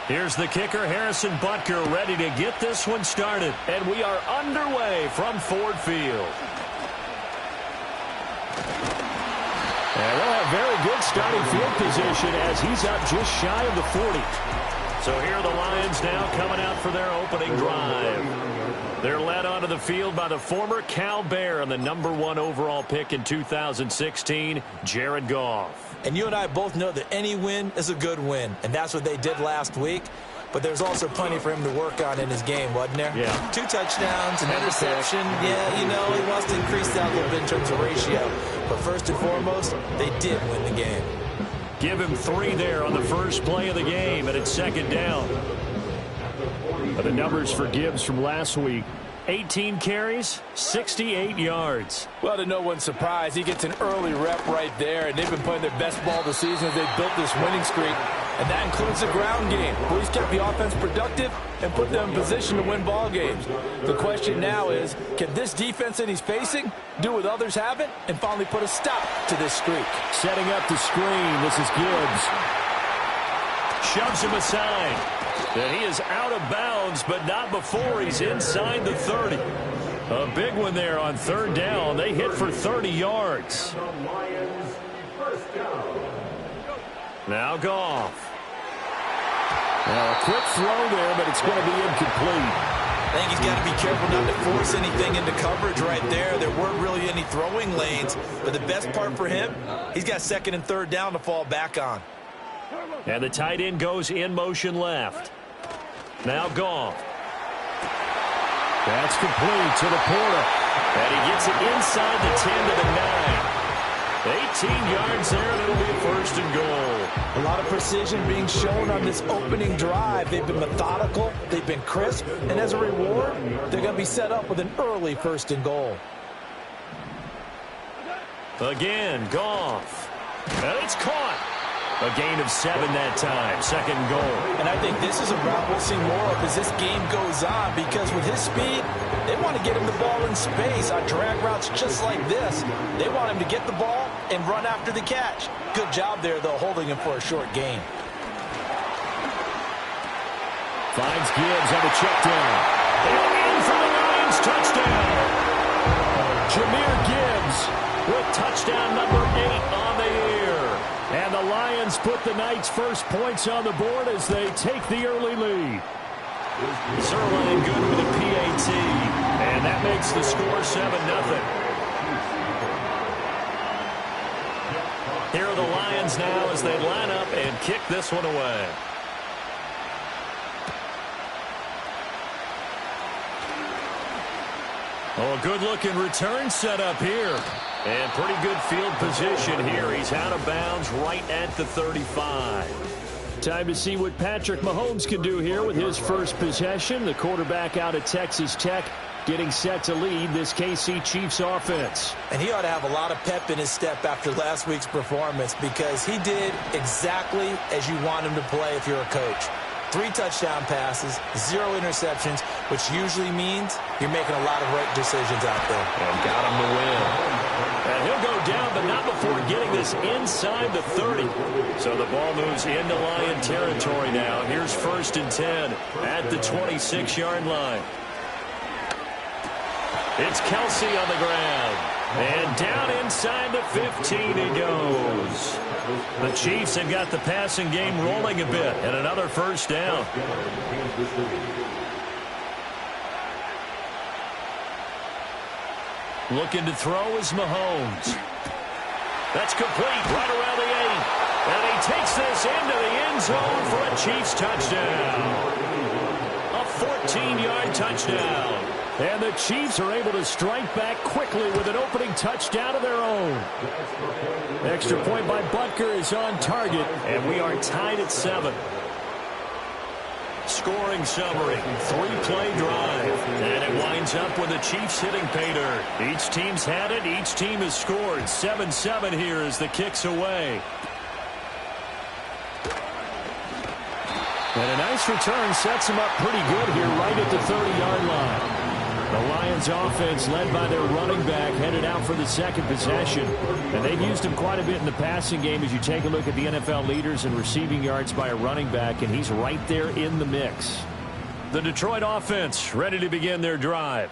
Here's the kicker, Harrison Butker, ready to get this one started. And we are underway from Ford Field. And they'll have very good starting field position as he's up just shy of the 40. So here are the Lions now coming out for their opening drive. They're led onto the field by the former Cal Bear and the #1 overall pick in 2016, Jared Goff. And you and I both know that any win is a good win, and that's what they did last week. But there's also plenty for him to work on in his game, wasn't there? Yeah. 2 touchdowns, an interception. Yeah, you know, he wants to increase that a little bit in terms of ratio. But first and foremost, they did win the game. Give him 3 there on the first play of the game, and it's second down. The numbers for Gibbs from last week: 18 carries, 68 yards. Well, to no one's surprise, he gets an early rep right there, and they've been playing their best ball this season as they've built this winning streak. And that includes the ground game, where he's kept the offense productive and put them in position to win ball games. The question now is, can this defense that he's facing do what others haven't and finally put a stop to this streak? Setting up the screen, this is Gibbs. Shoves him aside. And he is out of bounds, but not before he's inside the 30. A big one there on third down. They hit for 30 yards. Now Goff. Now a quick throw there, but it's going to be incomplete. I think he's got to be careful not to force anything into coverage right there. There weren't really any throwing lanes, but the best part for him, he's got second and third down to fall back on. And the tight end goes in motion left. Now Goff. That's complete to the Porter. And he gets it inside the 10 to the 9. 18 yards there, and it'll be a first and goal. A lot of precision being shown on this opening drive. They've been methodical, they've been crisp, and as a reward, they're going to be set up with an early first and goal. Again, Goff. And it's caught. A gain of 7 that time. Second goal. And I think this is a route we'll see more of as this game goes on, because with his speed, they want to get him the ball in space on drag routes just like this. They want him to get the ball and run after the catch. Good job there, though, holding him for a short gain. Finds Gibbs on the check down. And in for the Lions, touchdown. Jahmyr Gibbs with touchdown number 8 on the year. And the Lions put the Knights' first points on the board as they take the early lead. Zerline good with a PAT. And that makes the score 7-0. Here are the Lions now as they line up and kick this one away. Oh, a good-looking return set up here. And pretty good field position here. He's out of bounds right at the 35. Time to see what Patrick Mahomes can do here with his first possession. The quarterback out of Texas Tech getting set to lead this KC Chiefs offense. And he ought to have a lot of pep in his step after last week's performance, because he did exactly as you want him to play if you're a coach. 3 touchdown passes, 0 interceptions, which usually means you're making a lot of right decisions out there. And got him to win. And he'll go down, but not before getting this inside the 30. So the ball moves into Lion territory now. Here's first and 10 at the 26-yard line. It's Kelsey on the ground. And down inside the 15 he goes. The Chiefs have got the passing game rolling a bit, and another first down. Looking to throw is Mahomes. That's complete right around the 8. And he takes this into the end zone for a Chiefs touchdown. A 14-yard touchdown. And the Chiefs are able to strike back quickly with an opening touchdown of their own. Extra point by Butker is on target, and we are tied at 7. Scoring summary, 3-play drive, and it winds up with the Chiefs hitting pay dirt. Each team's had it, each team has scored. 7-7 here as the kick's away. And a nice return sets him up pretty good here right at the 30-yard line. The Lions offense led by their running back headed out for the second possession. And they've used him quite a bit in the passing game as you take a look at the NFL leaders in receiving yards by a running back, and he's right there in the mix. The Detroit offense ready to begin their drive.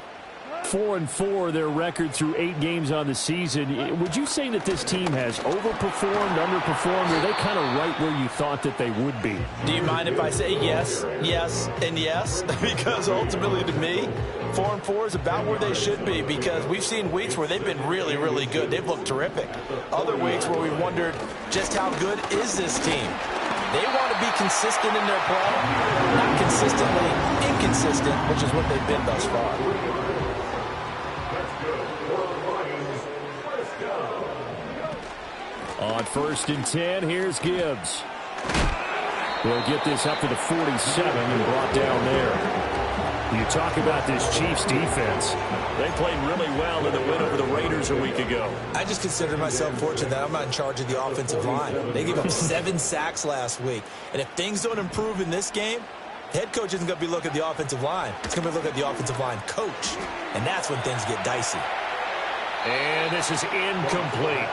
4-4 their record through 8 games on the season. Would you say that this team has overperformed, underperformed, or are they kind of right where you thought that they would be? Do you mind if I say yes, yes, and yes? Because ultimately to me, 4-4 is about where they should be, because we've seen weeks where they've been really, really good. They've looked terrific. Other weeks where we wondered just how good is this team? They want to be consistent in their play, not consistently inconsistent, which is what they've been thus far. On 1st and 10, here's Gibbs. We'll get this up to the 47 and brought down there. You talk about this Chiefs defense. They played really well in the win over the Raiders a week ago. I just consider myself fortunate that I'm not in charge of the offensive line. They gave up 7 sacks last week. And if things don't improve in this game, head coach isn't going to be looking at the offensive line. It's going to be looking at the offensive line coach. And that's when things get dicey. And this is incomplete.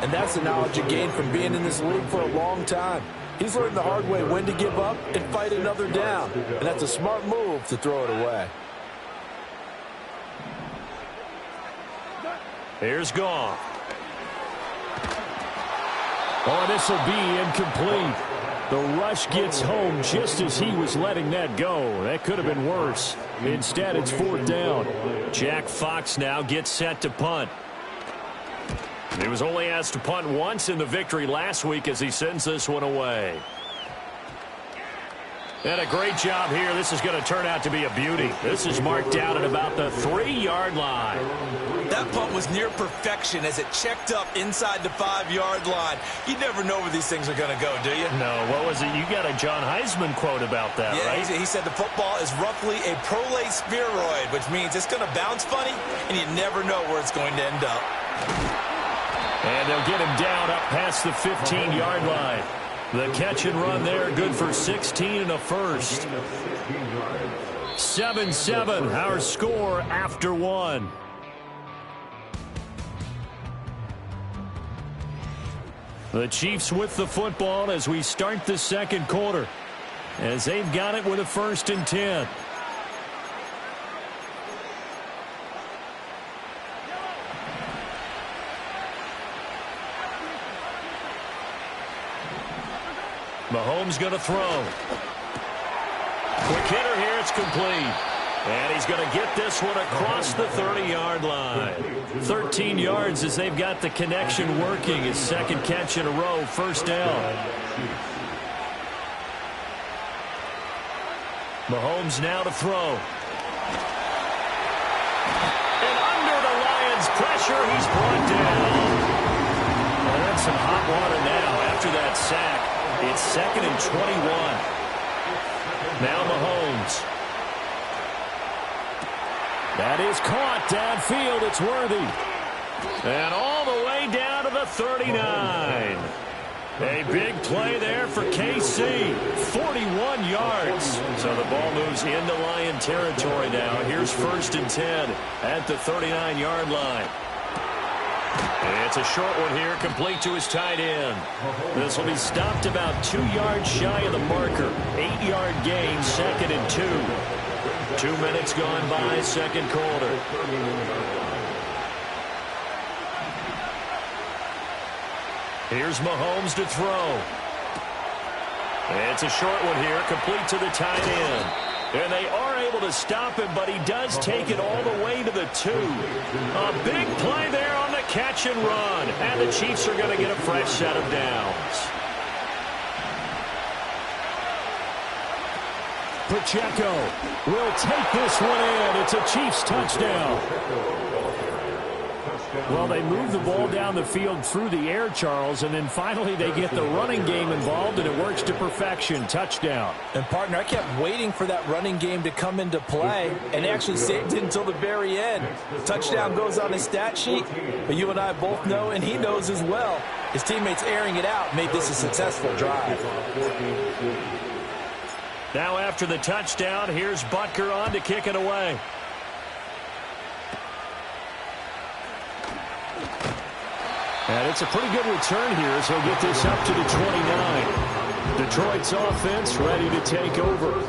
And that's the knowledge you gain from being in this league for a long time. He's learned the hard way when to give up and fight another down. And that's a smart move to throw it away. Here's Goff. Oh, this will be incomplete. The rush gets home just as he was letting that go. That could have been worse. Instead, it's 4th down. Jack Fox now gets set to punt. He was only asked to punt once in the victory last week as he sends this one away. And a great job here. This is going to turn out to be a beauty. This is marked out at about the 3-yard line. That punt was near perfection as it checked up inside the 5-yard line. You never know where these things are going to go, do you? No, what was it? You got a John Heisman quote about that, yeah, right? He said the football is roughly a prolate spheroid, which means it's going to bounce funny, and you never know where it's going to end up. And they'll get him down up past the 15-yard line. The catch and run there, good for 16 and a first. 7-7, our score after 1. The Chiefs with the football as we start the second quarter, as they've got it with a 1st and 10. Mahomes going to throw. Quick hitter here. It's complete. And he's going to get this one across the 30-yard line. 13 yards as they've got the connection working. His second catch in a row. 1st down. Mahomes now to throw. And under the Lions' pressure, he's brought down. And that's some hot water now after that sack. It's 2nd and 21. Now Mahomes. That is caught downfield. It's worthy. And all the way down to the 39. A big play there for KC. 41 yards. So the ball moves into Lion territory now. Here's 1st and 10 at the 39-yard line. It's a short one here, complete to his tight end. This will be stopped about 2 yards shy of the marker. 8-yard gain, 2nd and 2. 2 minutes gone by, second quarter. Here's Mahomes to throw. It's a short one here, complete to the tight end. And they are able to stop him, but he does take it all the way to the 2. A big play there on the catch and run. And the Chiefs are going to get a fresh set of downs. Pacheco will take this one in. It's a Chiefs touchdown. Well, they move the ball down the field through the air, Charles, and then finally they get the running game involved, and it works to perfection. Touchdown. And, partner, I kept waiting for that running game to come into play, and they actually saved it until the very end. Touchdown goes on his stat sheet, but you and I both know, and he knows as well, his teammates airing it out made this a successful drive. Now after the touchdown, here's Butker on to kick it away. And it's a pretty good return here, so he'll get this up to the 29. Detroit's offense ready to take over.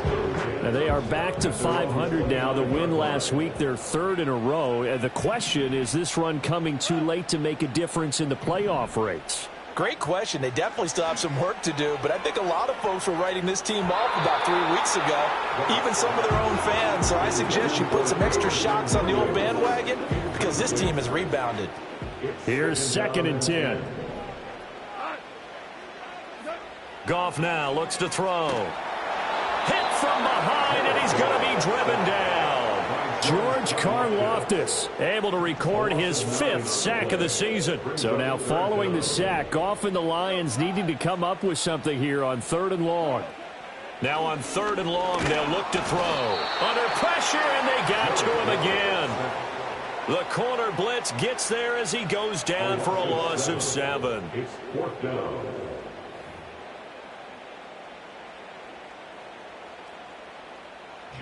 And they are back to 500 now. The win last week, their third in a row. And the question, is this run coming too late to make a difference in the playoff race? Great question. They definitely still have some work to do, but I think a lot of folks were writing this team off about 3 weeks ago, even some of their own fans. So I suggest you put some extra shocks on the old bandwagon because this team has rebounded. Here's 2nd and 10. Goff now looks to throw. Hit from behind, and he's going to be driven down. George Karlaftis able to record his 5th sack of the season. So now following the sack, Goff and the Lions needing to come up with something here on 3rd and long. Now on 3rd and long, they'll look to throw. Under pressure, and they got to him again. The corner blitz gets there as he goes down for a loss of 7. It's 4th down.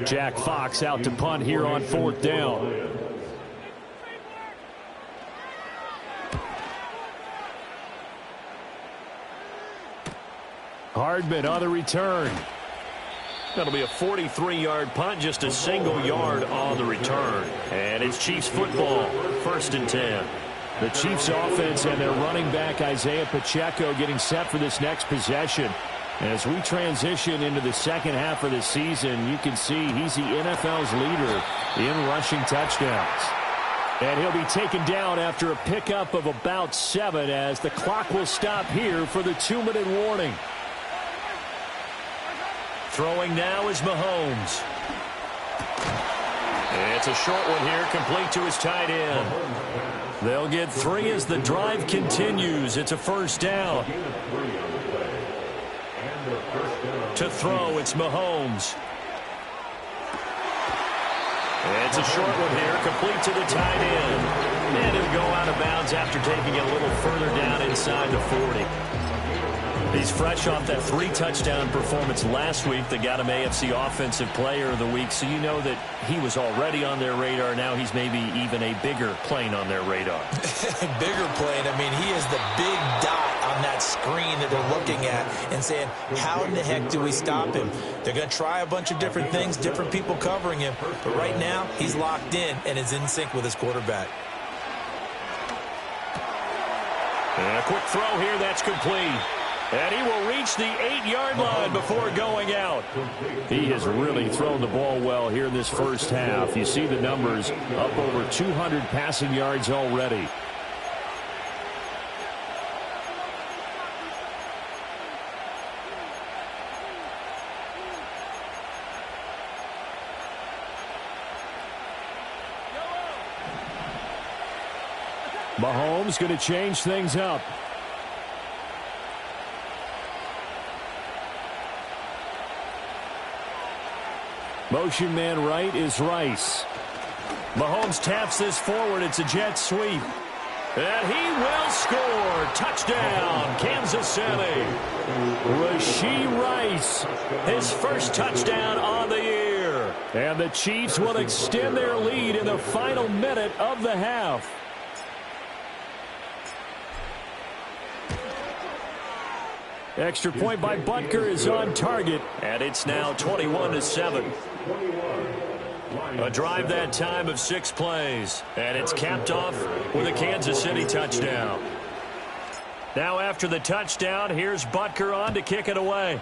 Jack Fox out to punt here on 4th down. Hardman on the return. That'll be a 43-yard punt, just a single yard on the return. And it's Chiefs football, 1st and 10. The Chiefs offense and their running back Isaiah Pacheco getting set for this next possession. As we transition into the second half of the season, you can see he's the NFL's leader in rushing touchdowns. And he'll be taken down after a pickup of about 7 as the clock will stop here for the 2-minute warning. Throwing now is Mahomes. It's a short one here, complete to his tight end. They'll get 3 as the drive continues. It's a 1st down. To throw, it's Mahomes. It's a short one here, complete to the tight end. And he'll go out of bounds after taking it a little further down inside the 40. He's fresh off that 3-touchdown performance last week that got him AFC Offensive Player of the Week, so you know that he was already on their radar. Now he's maybe even a bigger plane on their radar. Bigger plane. I mean, he is the big dot on that screen that they're looking at and saying, how in the heck do we stop him? They're going to try a bunch of different things, different people covering him, but right now he's locked in and is in sync with his quarterback. And a quick throw here, that's complete. And he will reach the 8-yard line before going out. He has really thrown the ball well here in this first half. You see the numbers, up over 200 passing yards already. Mahomes going to change things up. Motion man right is Rice. Mahomes taps this forward. It's a jet sweep. And he will score. Touchdown, Kansas City. Rashee Rice, his first touchdown on the year. And the Chiefs will extend their lead in the final minute of the half. Extra point by Butker is on target, and it's now 21-7. A drive that time of 6 plays, and it's capped off with a Kansas City touchdown. Now after the touchdown, here's Butker on to kick it away.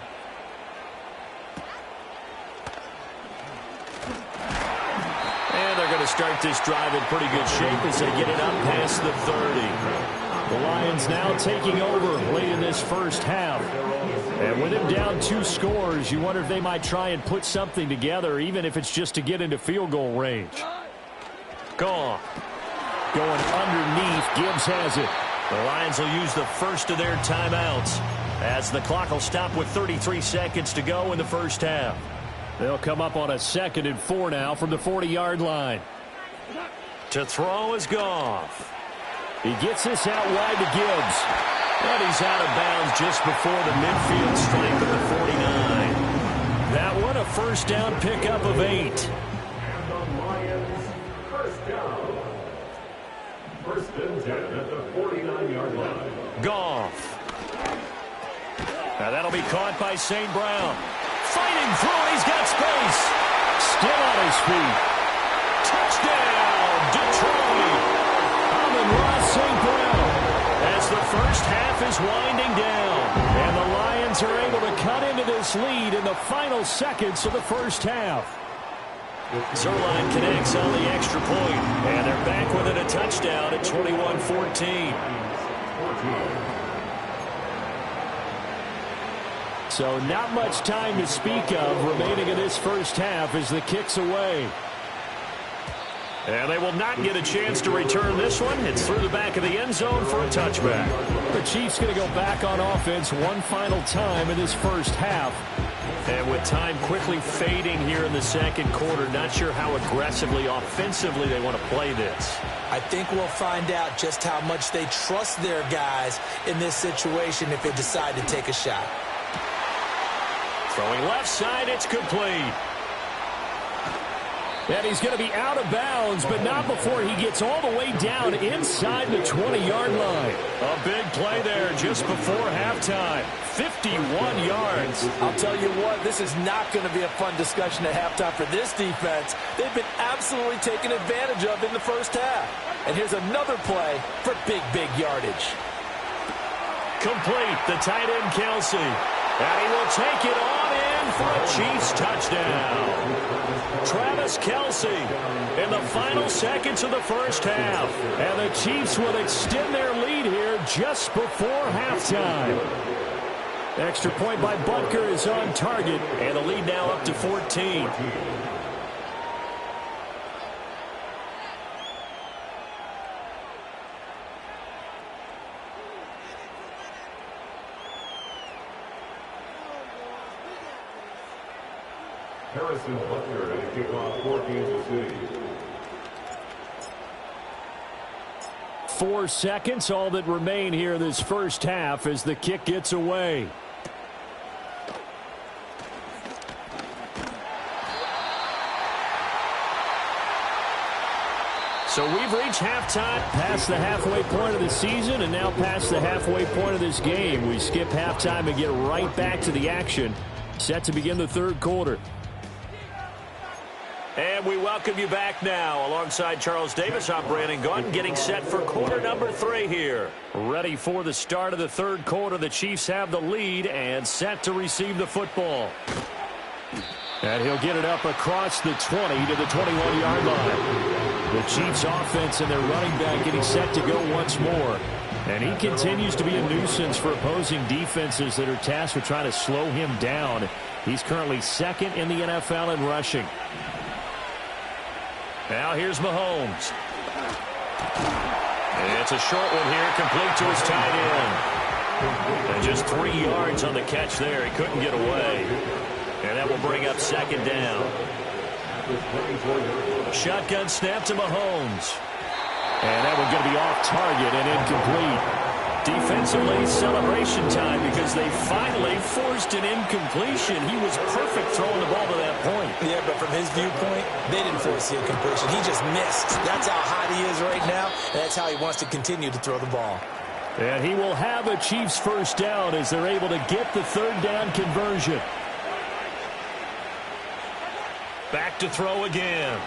And they're going to start this drive in pretty good shape as they get it up past the 30. The Lions now taking over late in this first half. And with him down 2 scores, you wonder if they might try and put something together, even if it's just to get into field goal range. Gone. Going underneath. Gibbs has it. The Lions will use the first of their timeouts as the clock will stop with 33 seconds to go in the first half. They'll come up on a 2nd and 4 now from the 40-yard line. To throw is Goff. He gets this out wide to Gibbs. And he's out of bounds just before the midfield stripe of the 49. That one a first down pickup of 8. And the Lions, first down. First and 10 at the 49-yard line. Goff. Now that'll be caught by St. Brown. Fighting through it, he's got space. Still on his feet. Touchdown, Detroit. Amon-Ra St. Brown. As the first half is winding down. And the Lions are able to cut into this lead in the final seconds of the first half. Zerline connects on the extra point. And they're back within a touchdown at 21-14. So not much time to speak of remaining in this first half as the kick's away. And they will not get a chance to return this one. It's through the back of the end zone for a touchback. The Chiefs going to go back on offense one final time in this first half. And with time quickly fading here in the second quarter, not sure how aggressively, offensively they want to play this. I think we'll find out just how much they trust their guys in this situation if they decide to take a shot. Throwing left side, it's complete. And he's going to be out of bounds, but not before he gets all the way down inside the 20-yard line. A big play there just before halftime. 51 yards. I'll tell you what, this is not going to be a fun discussion at halftime for this defense. They've been absolutely taken advantage of in the first half. And here's another play for big, big yardage. Complete, the tight end Kelsey. And he will take it on in for a Chiefs touchdown. Travis Kelsey in the final seconds of the first half. And the Chiefs will extend their lead here just before halftime. Extra point by Butker is on target. And the lead now up to 14. Harrison Butker to kick off for Kansas City. 4 seconds, all that remain here this first half as the kick gets away. So we've reached halftime, past the halfway point of the season, and now past the halfway point of this game. We skip halftime and get right back to the action. Set to begin the third quarter. And we welcome you back now. Alongside Charles Davis, I'm Brandon Gaudin, getting set for quarter number 3 here. Ready for the start of the third quarter. The Chiefs have the lead and set to receive the football. And he'll get it up across the 20 to the 21-yard line. The Chiefs offense and their running back getting set to go once more. And he continues to be a nuisance for opposing defenses that are tasked with trying to slow him down. He's currently second in the NFL in rushing. Now here's Mahomes. And it's a short one here, complete to his tight end. And just 3 yards on the catch there. He couldn't get away. And that will bring up second down. Shotgun snap to Mahomes. And that one's going to be off target and incomplete. Defensively, celebration time because they finally forced an incompletion. He was perfect throwing the ball to that point. Yeah, but from his viewpoint, they didn't force the incompletion. He just missed. That's how hot he is right now, and that's how he wants to continue to throw the ball. And he will have a Chiefs first down as they're able to get the third down conversion. Back to throw again.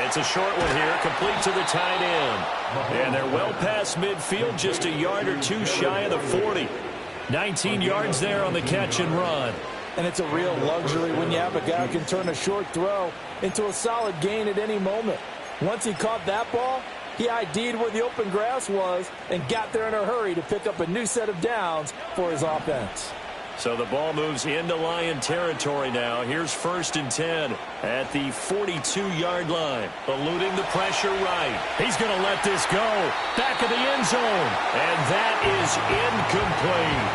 It's a short one here, complete to the tight end. And they're well past midfield, just a yard or two shy of the 40. 19 yards there on the catch and run. And it's a real luxury when you have a guy who can turn a short throw into a solid gain at any moment. Once he caught that ball, he ID'd where the open grass was and got there in a hurry to pick up a new set of downs for his offense. So the ball moves into Lion territory now. Here's 1st and 10 at the 42-yard line. Eluding the pressure right. He's going to let this go. Back of the end zone. And that is incomplete.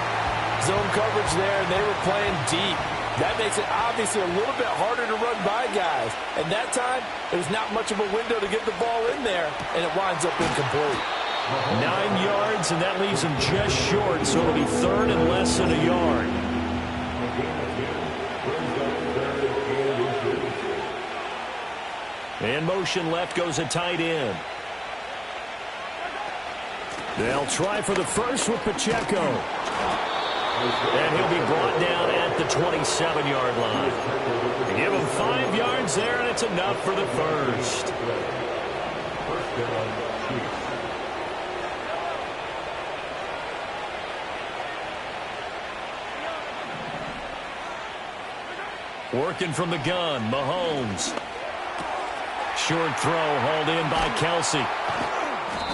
Zone coverage there, and they were playing deep. That makes it obviously a little bit harder to run by guys. And that time, there's not much of a window to get the ball in there, and it winds up incomplete. 9 yards, and that leaves him just short, so it'll be third and less than a yard. In motion left goes a tight end. They'll try for the first with Pacheco. And he'll be brought down at the 27-yard line. They give him 5 yards there, and it's enough for the first. First down, Chiefs. Working from the gun, Mahomes. Short throw hauled in by Kelsey.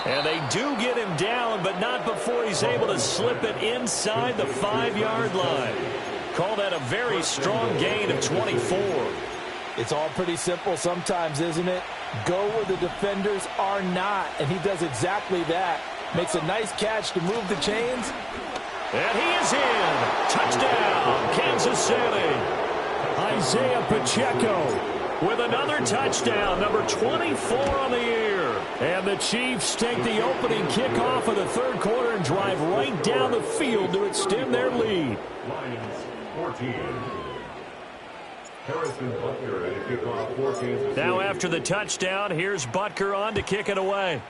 And they do get him down, but not before he's able to slip it inside the 5-yard line. Call that a very strong gain of 24. It's all pretty simple sometimes, isn't it? Go where the defenders are not, and he does exactly that. Makes a nice catch to move the chains. And he is in. Touchdown, Kansas City. Isaiah Pacheco with another touchdown, number 24 on the year. And the Chiefs take the opening kickoff of the third quarter and drive right down the field to extend their lead. Lions 14. Harrison Butker at a kickoff for Kansas City. Now after the touchdown, here's Butker on to kick it away.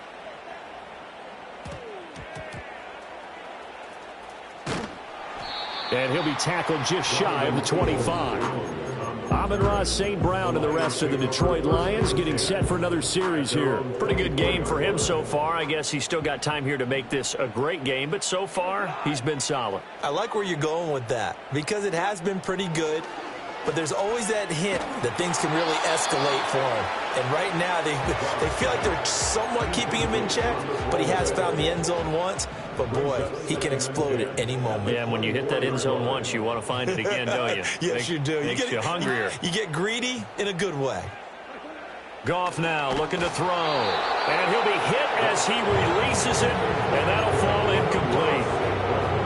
And he'll be tackled just shy of the 25. Amon-Ra St. Brown and the rest of the Detroit Lions getting set for another series here. Pretty good game for him so far. I guess he's still got time here to make this a great game, but so far, he's been solid. I like where you're going with that because it has been pretty good, but there's always that hint that things can really escalate for him. And right now, they feel like they're somewhat keeping him in check, but he has found the end zone once. But, boy, he can explode at any moment. Yeah, and when you hit that end zone once, you want to find it again, don't you? Yes, you do. Makes you hungrier. You get greedy in a good way. Goff now looking to throw. And he'll be hit as he releases it, and that'll fall incomplete.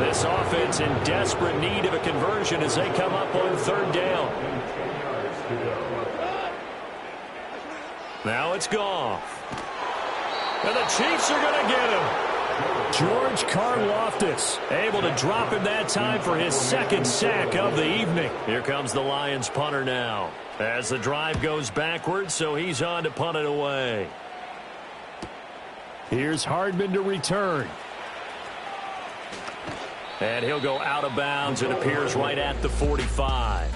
This offense in desperate need of a conversion as they come up on third down. Now it's Goff. And the Chiefs are going to get him. George Karlaftis able to drop him that time for his second sack of the evening. Here comes the Lions punter now as the drive goes backwards, so he's on to punt it away. Here's Hardman to return. And he'll go out of bounds. It appears right at the 45.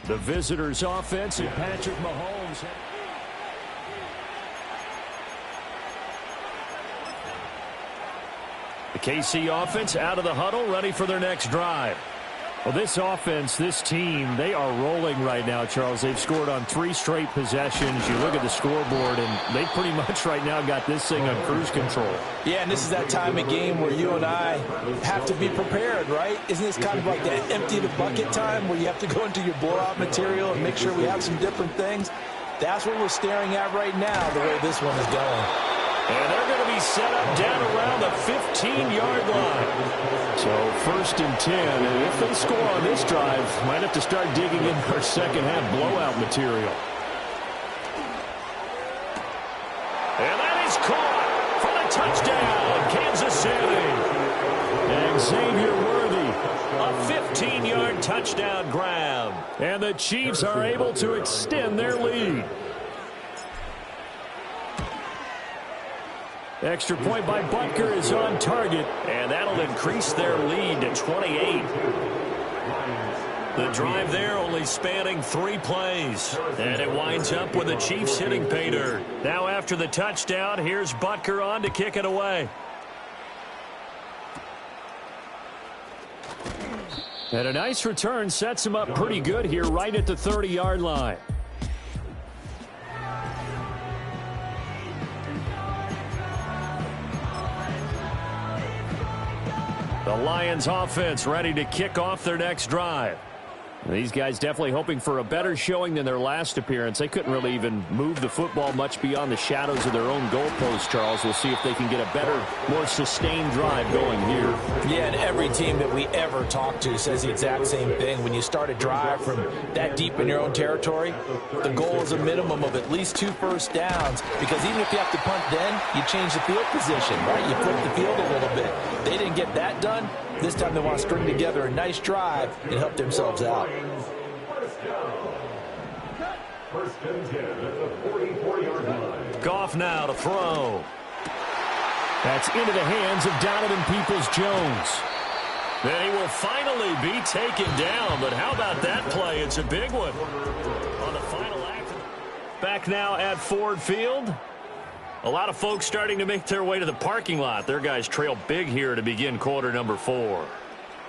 The visitors' offense and Patrick Mahomes. The KC offense out of the huddle, ready for their next drive. Well, this offense, this team, they are rolling right now, Charles. They've scored on 3 straight possessions. You look at the scoreboard, and they pretty much right now got this thing on cruise control. Yeah, and this is that time of game where you and I have to be prepared, right? Isn't this kind of like that empty the bucket time where you have to go into your blowout material and make sure we have some different things? That's what we're staring at right now, the way this one is going. And they're going to be set up down around the 15-yard line. So first and 10, and if they score on this drive, might have to start digging in our second-half blowout material. And that is caught for the touchdown, Kansas City. And Xavier Worthy, a 15-yard touchdown grab. And the Chiefs are able to extend their lead. Extra point by Butker is on target, and that'll increase their lead to 28. The drive there only spanning 3 plays, and it winds up with the Chiefs hitting pay dirt. Now after the touchdown, here's Butker on to kick it away. And a nice return sets him up pretty good here right at the 30-yard line. The Lions offense ready to kick off their next drive. These guys definitely hoping for a better showing than their last appearance. They couldn't really even move the football much beyond the shadows of their own goalpost, Charles. We'll see if they can get a better, more sustained drive going here. Yeah, and every team that we ever talk to says the exact same thing. When you start a drive from that deep in your own territory, the goal is a minimum of at least 2 first downs, because even if you have to punt then, you change the field position, right? You flip the field a little bit. They didn't get that done. This time they want to string together a nice drive and help themselves out. First and 10 at the 44-yard line. Goff now to throw. That's into the hands of Donovan Peoples-Jones. Then he will finally be taken down, but how about that play? It's a big one. On the final act. Back now at Ford Field. A lot of folks starting to make their way to the parking lot. Their guys trail big here to begin quarter number 4.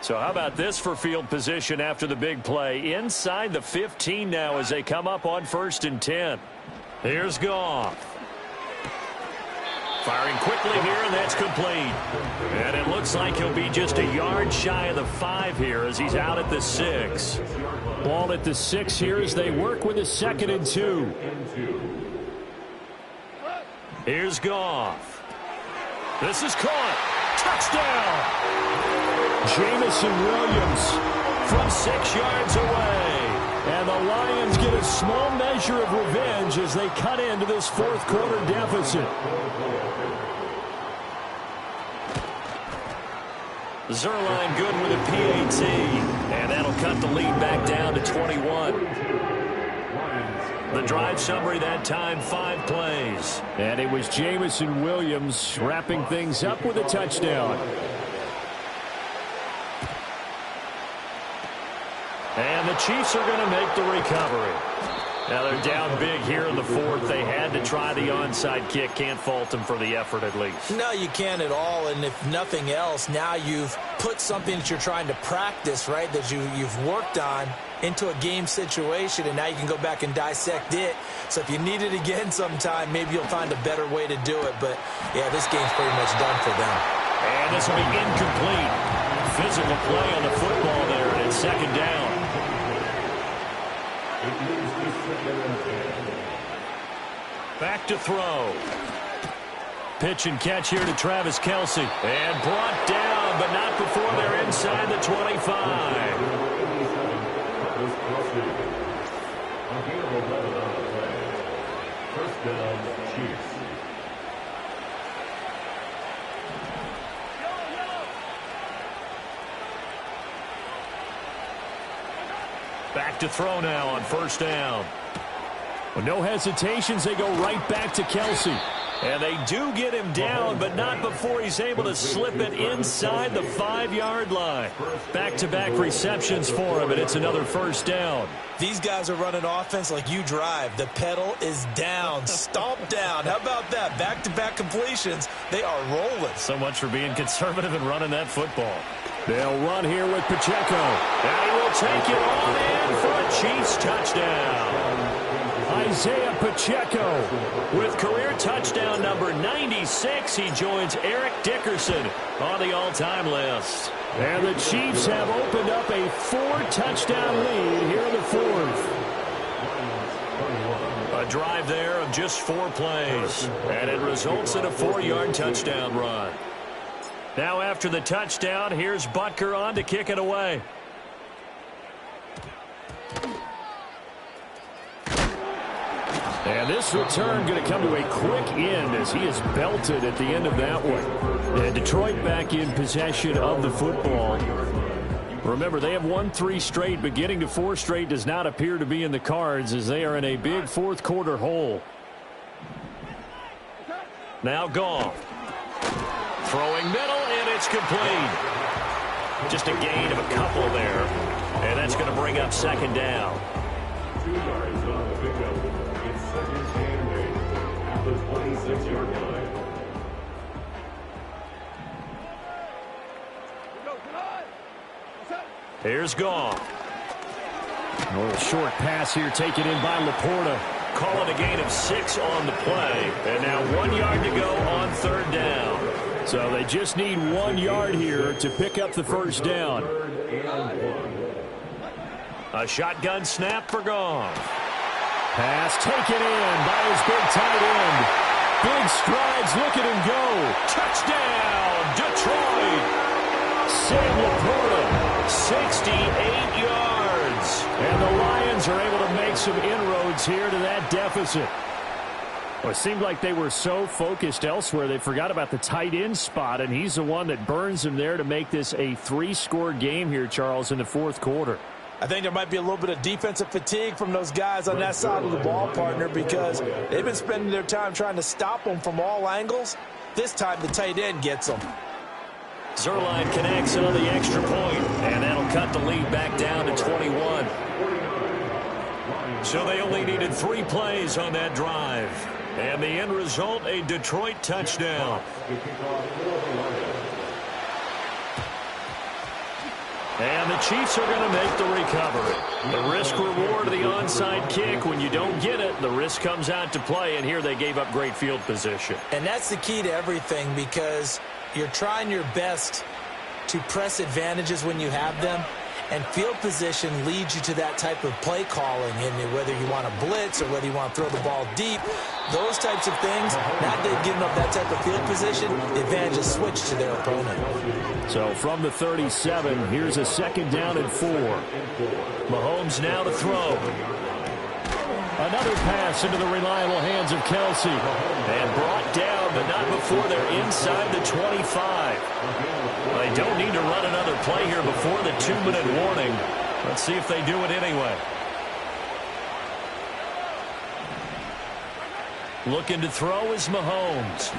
So how about this for field position after the big play? Inside the 15 now as they come up on 1st and 10. Here's Goff. Firing quickly here, and that's complete. And it looks like he'll be just a yard shy of the 5 here as he's out at the 6. Ball at the 6 here as they work with a 2nd and 2. Here's Goff. This is caught. Touchdown! Jamison Williams from 6 yards away. And the Lions get a small measure of revenge as they cut into this 4th quarter deficit. Zerline good with a PAT. And that'll cut the lead back down to 21. The drive summary that time, 5 plays. And it was Jamison Williams wrapping things up with a touchdown. And the Chiefs are going to make the recovery. Now they're down big here in the 4th. They had to try the onside kick. Can't fault them for the effort at least. No, you can't at all. And if nothing else, now you've put something that you're trying to practice, right, that you've worked on into a game situation, and now you can go back and dissect it. So if you need it again sometime, maybe you'll find a better way to do it. But, yeah, this game's pretty much done for them. And this will be incomplete. Physical play on the football there, and it's 2nd down. Back to throw. Pitch and catch here to Travis Kelce. And brought down, but not before they're inside the 25. First down, Chiefs. Back to throw now on 1st down. With no hesitations, they go right back to Kelce. And they do get him down, but not before he's able to slip it inside the 5-yard line. Back-to-back receptions for him, and it's another 1st down. These guys are running offense like you drive. The pedal is down, stomp down. How about that? Back-to-back completions. They are rolling. So much for being conservative and running that football. They'll run here with Pacheco. And he will take it on in for a Chiefs touchdown. Isaiah Pacheco with career touchdown number 96. He joins Eric Dickerson on the all-time list. And the Chiefs have opened up a 4-touchdown lead here in the 4th. A drive there of just 4 plays. And it results in a 4-yard touchdown run. Now after the touchdown, here's Butker on to kick it away. And this return going to come to a quick end as he is belted at the end of that one. And Detroit back in possession of the football. Remember, they have won 3 straight, but getting to 4 straight does not appear to be in the cards as they are in a big 4th quarter hole. Now Goff. Throwing middle, and it's complete. Just a gain of a couple there. And that's going to bring up 2nd down. 2 yards on the pickup. It's 2nd and 8 at the 26-yard line. Here's Goff. A little short pass here taken in by Laporta. Call it a gain of 6 on the play. And now 1 yard to go on 3rd down. So they just need 1 yard here to pick up the 1st down. A shotgun snap for Goff. Pass taken in by his big tight end. Big strides, look at him go. Touchdown, Detroit. Sam Laporta, 68 yards. And the Lions are able to make some inroads here to that deficit. Well, it seemed like they were so focused elsewhere, they forgot about the tight end spot, and he's the one that burns them there to make this a 3-score game here, Charles, in the 4th quarter. I think there might be a little bit of defensive fatigue from those guys on that side of the ball, partner, because they've been spending their time trying to stop them from all angles. This time the tight end gets them. Zuerlein connects on the extra point, and that'll cut the lead back down to 21. So they only needed 3 plays on that drive. And the end result, a Detroit touchdown. And the Chiefs are going to make the recovery. The risk-reward of the onside kick, when you don't get it, the risk comes out to play, and here they gave up great field position. And that's the key to everything, because you're trying your best to press advantages when you have them, and field position leads you to that type of play calling, and whether you want to blitz or whether you want to throw the ball deep, those types of things, now that they've given up that type of field position, the advantage is switched to their opponent. So from the 37, here's a 2nd down and 4. Mahomes now to throw. Another pass into the reliable hands of Kelsey. And brought down, but not before they're inside the 25. They don't need to run another play here before the 2-minute warning. Let's see if they do it anyway. Looking to throw is Mahomes.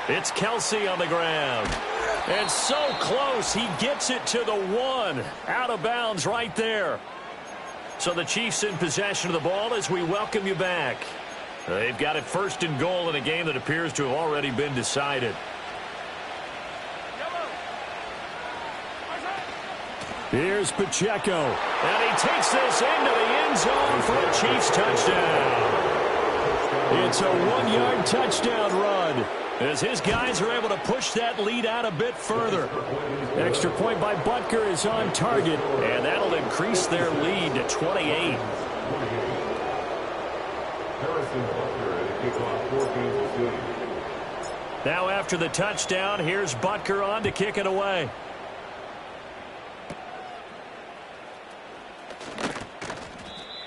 It's Kelsey on the ground. And so close, he gets it to the 1. Out of bounds right there. So the Chiefs in possession of the ball as we welcome you back. They've got it 1st and goal in a game that appears to have already been decided. Here's Pacheco. And he takes this into the end zone for a Chiefs touchdown. It's a 1-yard touchdown run, as his guys are able to push that lead out a bit further. Extra point by Butker is on target, and that'll increase their lead to 28. Now after the touchdown, here's Butker on to kick it away.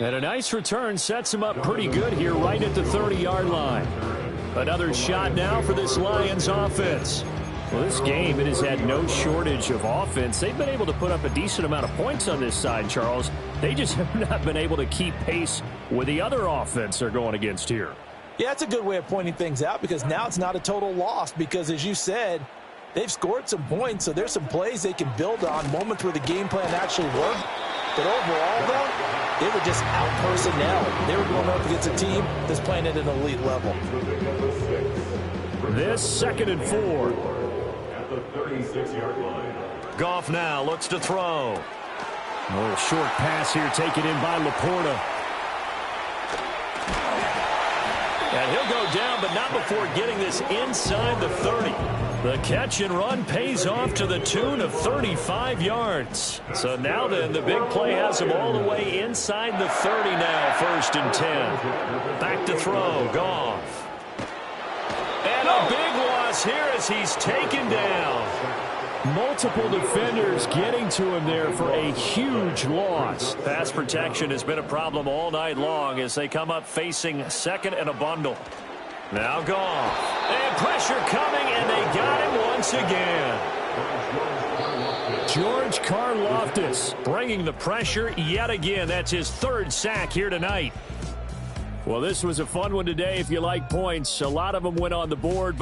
And a nice return sets him up pretty good here right at the 30-yard line. Another shot now for this Lions offense. Well, this game, it has had no shortage of offense. They've been able to put up a decent amount of points on this side, Charles. They just have not been able to keep pace with the other offense they're going against here. Yeah, that's a good way of pointing things out, because now it's not a total loss, because as you said, they've scored some points, so there's some plays they can build on, moments where the game plan actually worked. But overall, though, they were just out personnel. They were going up against a team that's playing at an elite level. This 2nd and 4. At the 36-yard line. Goff now looks to throw. A little short pass here taken in by Laporta. And he'll go down, but not before getting this inside the 30. The catch and run pays off to the tune of 35 yards. So now then, the big play has him all the way inside the 30 now, 1st and 10. Back to throw, Goff. And a big loss here as he's taken down. Multiple defenders getting to him there for a huge loss. Pass protection has been a problem all night long as they come up facing 2nd and a bundle. Now Goff. And pressure coming, and they got him once again. George Karlaftis bringing the pressure yet again. That's his 3rd sack here tonight. Well, this was a fun one today if you like points. A lot of them went on the board.